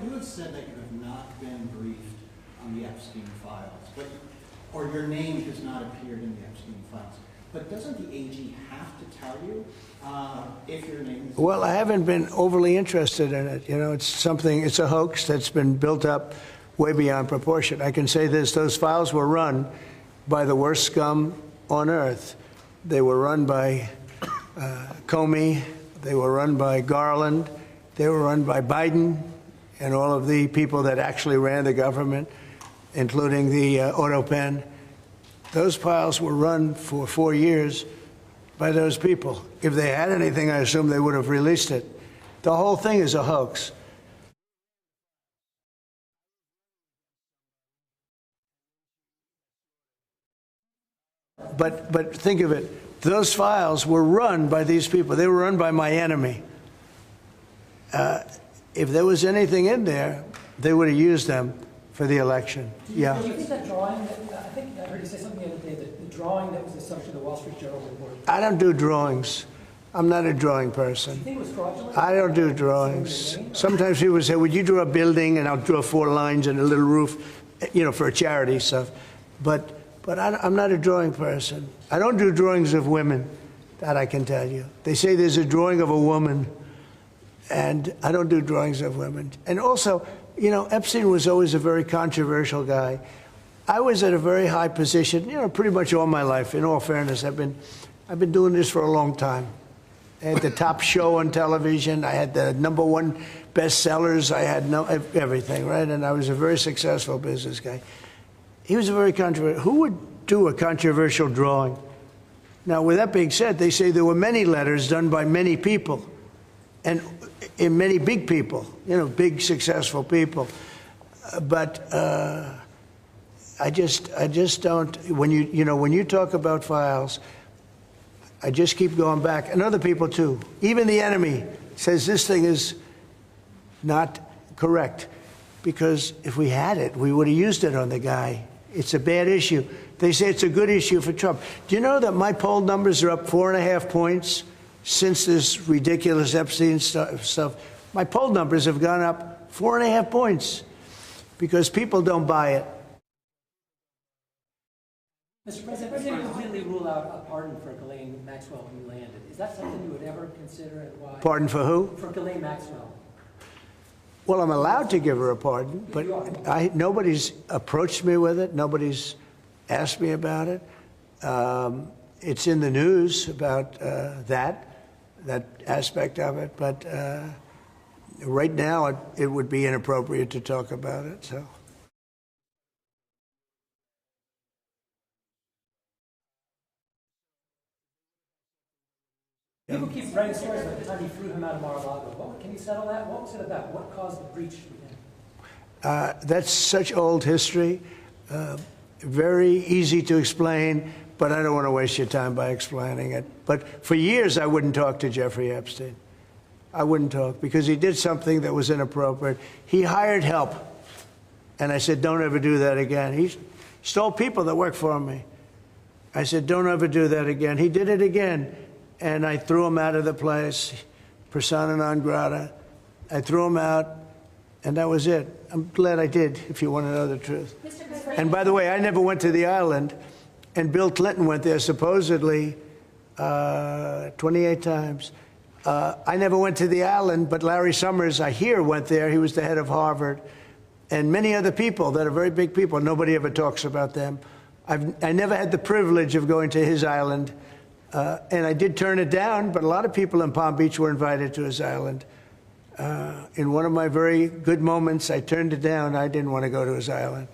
you had said that you have not been briefed on the Epstein files, but, or your name has not appeared in the Epstein files. But doesn't the AG have to tell you if your name is... Well, I haven't been overly interested in it. You know, it's a hoax that's been built up way beyond proportion. I can say this, those files were run by the worst scum on earth. They were run by Comey, they were run by Garland, they were run by Biden and all of the people that actually ran the government, including the auto pen. Those files were run for 4 years by those people. If they had anything, I assume they would have released it. The whole thing is a hoax. But think of it. Those files were run by these people. They were run by my enemy. If there was anything in there, they would have used them for the election. Yeah. Do you think that drawing, I think I heard you say something the other day, that the drawing that was the subject of the Wall Street Journal report. I don't do drawings. I'm not a drawing person. Do you think it was fraudulent? I don't do drawings. Sometimes people say, would you draw a building? And I'll draw 4 lines and a little roof, you know, for a charity stuff. But I'm not a drawing person. I don't do drawings of women, that I can tell you. They say there's a drawing of a woman, and I don't do drawings of women. And also, you know, Epstein was always a very controversial guy. I was at a very high position, you know, pretty much all my life. In all fairness, I've been doing this for a long time. I had the top show on television. I had the #1 bestsellers. I had everything, right? And I was a very successful business guy. He was a very controversial. Who would do a controversial drawing? Now, with that being said, they say there were many letters done by many people, and in many big people, you know, big successful people. But I just don't. When you talk about files, I just keep going back, and other people too. Even the enemy says this thing is not correct, because if we had it, we would have used it on the guy. It's a bad issue. They say it's a good issue for Trump. Do you know that my poll numbers are up 4.5 points since this ridiculous Epstein stuff? My poll numbers have gone up 4.5 points because people don't buy it. Mr. President, if you completely rule out a pardon for Ghislaine Maxwell who landed, is that something you would ever consider, and why? Pardon for who? For Ghislaine Maxwell. Well, I'm allowed to give her a pardon, but nobody's approached me with it. Nobody's asked me about it. It's in the news about that aspect of it, but right now it would be inappropriate to talk about it. So. People keep writing stories about the time you threw him out of Mar-a-Lago. Can you settle that? What was it about? What caused the breach with him? That's such old history. Very easy to explain, but I don't want to waste your time by explaining it. But for years, I wouldn't talk to Jeffrey Epstein. I wouldn't talk because he did something that was inappropriate. He hired help, and I said, don't ever do that again. He stole people that worked for me. I said, don't ever do that again. He did it again. And I threw him out of the place, persona non grata. I threw him out, and that was it. I'm glad I did, if you want to know the truth. And by the way, I never went to the island, and Bill Clinton went there supposedly 28 times. I never went to the island, but Larry Summers, I hear, went there. He was the head of Harvard. And many other people that are very big people. Nobody ever talks about them. I never had the privilege of going to his island. And I did turn it down, but a lot of people in Palm Beach were invited to his island. In one of my very good moments, I turned it down. I didn't want to go to his island.